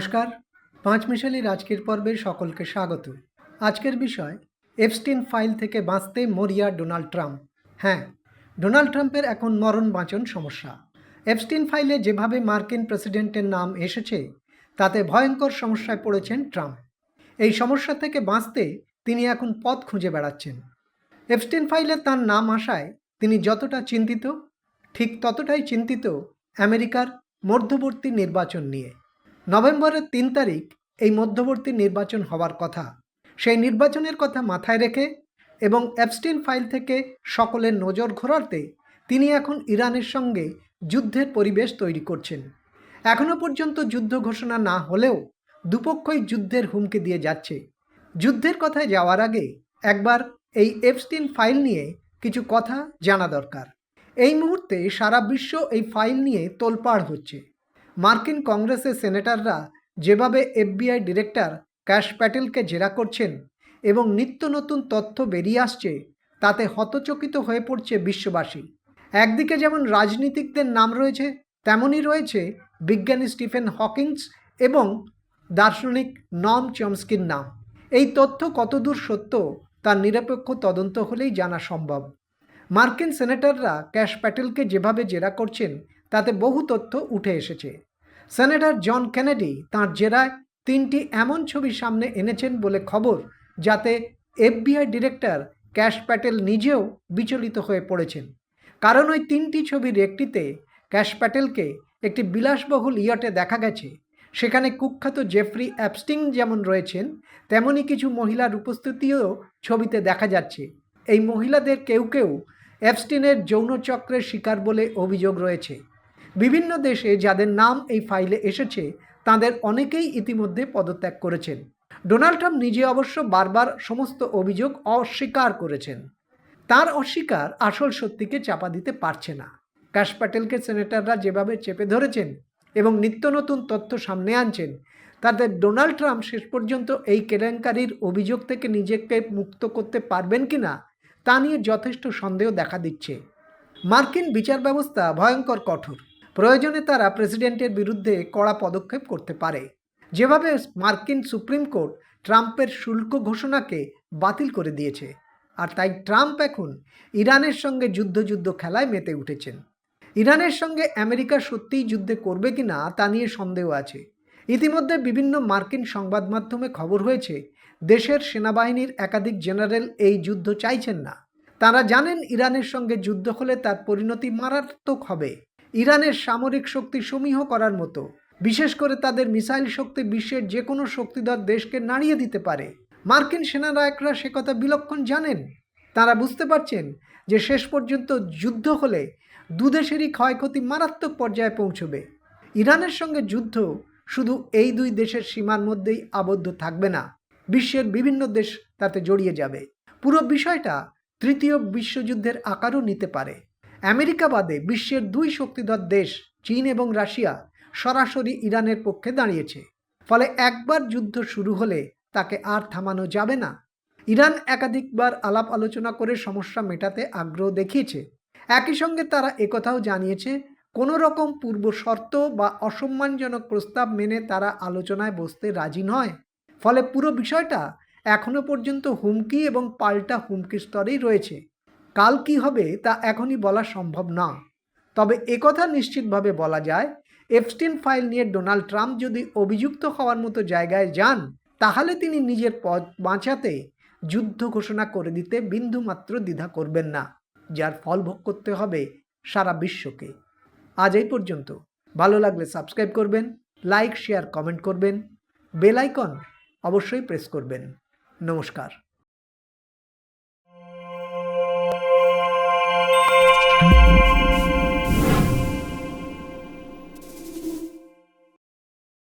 নমস্কার, পাঁচমিশালির আজকের পর্বে সকলকে স্বাগত। আজকের বিষয়, এপস্টিন ফাইল থেকে বাঁচতে মরিয়া ডোনাল্ড ট্রাম্প। হ্যাঁ, ডোনাল্ড ট্রাম্পের এখন মরণ বাঁচন সমস্যা। এপস্টিন ফাইলে যেভাবে মার্কিন প্রেসিডেন্টের নাম এসেছে, তাতে ভয়ঙ্কর সমস্যায় পড়েছেন ট্রাম্প। এই সমস্যা থেকে বাঁচতে তিনি এখন পথ খুঁজে বেড়াচ্ছেন। এপস্টিন ফাইলে তার নাম আসায় তিনি যতটা চিন্তিত, ঠিক ততটাই চিন্তিত আমেরিকার মধ্যবর্তী নির্বাচন নিয়ে। নভেম্বরের ৩ তারিখ এই মধ্যবর্তী নির্বাচন হওয়ার কথা। সেই নির্বাচনের কথা মাথায় রেখে এবং এপস্টিন ফাইল থেকে সকলের নজর ঘোরাতে তিনি এখন ইরানের সঙ্গে যুদ্ধের পরিবেশ তৈরি করছেন। এখনও পর্যন্ত যুদ্ধ ঘোষণা না হলেও দুপক্ষই যুদ্ধের হুমকি দিয়ে যাচ্ছে। যুদ্ধের কথায় যাওয়ার আগে একবার এই এপস্টিন ফাইল নিয়ে কিছু কথা জানা দরকার। এই মুহূর্তে সারা বিশ্ব এই ফাইল নিয়ে তোলপাড় হচ্ছে। মার্কিন কংগ্রেসের সেনেটররা যেভাবে এফবিআই ডিরেক্টর ক্যাশ প্যাটেলকে জেরা করছেন এবং নিত্য নতুন তথ্য বেরিয়ে আসছে, তাতে হতচকিত হয়ে পড়ছে বিশ্ববাসী। একদিকে যেমন রাজনীতিকদের নাম রয়েছে, তেমনই রয়েছে বিজ্ঞানী স্টিফেন হকিংস এবং দার্শনিক নম চমস্কির নাম। এই তথ্য কতদূর সত্য তার নিরপেক্ষ তদন্ত হলেই জানা সম্ভব। মার্কিন সেনেটররা ক্যাশ প্যাটেলকে যেভাবে জেরা করছেন, তাতে বহু তথ্য উঠে এসেছে। সেনেটর জন কেনেডি তাঁর জেরায় 3টি এমন ছবি সামনে এনেছেন বলে খবর, যাতে এফবিআই ডিরেক্টর ক্যাশ প্যাটেল নিজেও বিচলিত হয়ে পড়েছেন। কারণ ওই 3টি ছবির একটিতে ক্যাশ প্যাটেলকে একটি বিলাসবহুল ইয়টে দেখা গেছে। সেখানে কুখ্যাত জেফ্রি অ্যাপস্টিন যেমন রয়েছেন, তেমনই কিছু মহিলার উপস্থিতিও ছবিতে দেখা যাচ্ছে। এই মহিলাদের কেউ কেউ অ্যাপস্টিনের যৌনচক্রের শিকার বলে অভিযোগ রয়েছে। বিভিন্ন দেশে যাদের নাম এই ফাইলে এসেছে, তাদের অনেকেই ইতিমধ্যে পদত্যাগ করেছেন। ডোনাল্ড ট্রাম্প নিজে অবশ্য বারবার সমস্ত অভিযোগ অস্বীকার করেছেন। তার অস্বীকার আসল সত্যিকে চাপা দিতে পারছে না। ক্যাশ প্যাটেলকে সেনেটররা যেভাবে চেপে ধরেছেন এবং নিত্য নতুন তথ্য সামনে আনছেন, তাতে ডোনাল্ড ট্রাম্প শেষ পর্যন্ত এই কেলেঙ্কারির অভিযোগ থেকে নিজেকে মুক্ত করতে পারবেন কিনা তা নিয়ে যথেষ্ট সন্দেহ দেখা দিচ্ছে। মার্কিন বিচার ব্যবস্থা ভয়ঙ্কর কঠোর। প্রয়োজনে তারা প্রেসিডেন্টের বিরুদ্ধে কড়া পদক্ষেপ করতে পারে। যেভাবে মার্কিন সুপ্রিম কোর্ট ট্রাম্পের শুল্ক ঘোষণাকে বাতিল করে দিয়েছে, আর তাই ট্রাম্প এখন ইরানের সঙ্গে যুদ্ধ খেলায় মেতে উঠেছেন। ইরানের সঙ্গে আমেরিকা সত্যিই যুদ্ধে করবে কিনা তা নিয়ে সন্দেহ আছে। ইতিমধ্যে বিভিন্ন মার্কিন সংবাদ মাধ্যমে খবর হয়েছে, দেশের সেনাবাহিনীর একাধিক জেনারেল এই যুদ্ধ চাইছেন না। তারা জানেন ইরানের সঙ্গে যুদ্ধ হলে তার পরিণতি মারাত্মক হবে। ইরানের সামরিক শক্তি সমীহ করার মতো, বিশেষ করে তাদের মিসাইল শক্তি বিশ্বের যে কোনো শক্তিধর দেশকে নাড়িয়ে দিতে পারে। মার্কিন সেনানায়করা সে কথা বিলক্ষণ জানেন। তারা বুঝতে পারছেন যে শেষ পর্যন্ত যুদ্ধ হলে দুদেশেরই ক্ষয়ক্ষতি মারাত্মক পর্যায়ে পৌঁছবে। ইরানের সঙ্গে যুদ্ধ শুধু এই দুই দেশের সীমার মধ্যেই আবদ্ধ থাকবে না, বিশ্বের বিভিন্ন দেশ তাতে জড়িয়ে যাবে। পুরো বিষয়টা তৃতীয় বিশ্বযুদ্ধের আকারও নিতে পারে। আমেরিকা বাদে বিশ্বের দুই শক্তিধর দেশ চীন এবং রাশিয়া সরাসরি ইরানের পক্ষে দাঁড়িয়েছে। ফলে একবার যুদ্ধ শুরু হলে তাকে আর থামানো যাবে না। ইরান একাধিকবার আলাপ আলোচনা করে সমস্যা মেটাতে আগ্রহ দেখিয়েছে। একই সঙ্গে তারা একথাও জানিয়েছে, কোনো রকম পূর্ব শর্ত বা অসম্মানজনক প্রস্তাব মেনে তারা আলোচনায় বসতে রাজি নয়। ফলে পুরো বিষয়টা এখনো পর্যন্ত হুমকি এবং পাল্টা হুমকির স্তরেই রয়েছে। কাল কি হবে তা এখনই বলা সম্ভব না। তবে একথা নিশ্চিতভাবে বলা যায়, এপস্টিন ফাইল নিয়ে ডোনাল্ড ট্রাম্প যদি অভিযুক্ত হওয়ার মতো জায়গায় যান, তাহলে তিনি নিজের পদ বাঁচাতে যুদ্ধ ঘোষণা করে দিতে বিন্দুমাত্র দ্বিধা করবেন না, যার ফল ভোগ করতে হবে সারা বিশ্বকে। আজ এই পর্যন্ত। ভালো লাগলে সাবস্ক্রাইব করবেন, লাইক শেয়ার কমেন্ট করবেন, বেল আইকন অবশ্যই প্রেস করবেন। নমস্কার।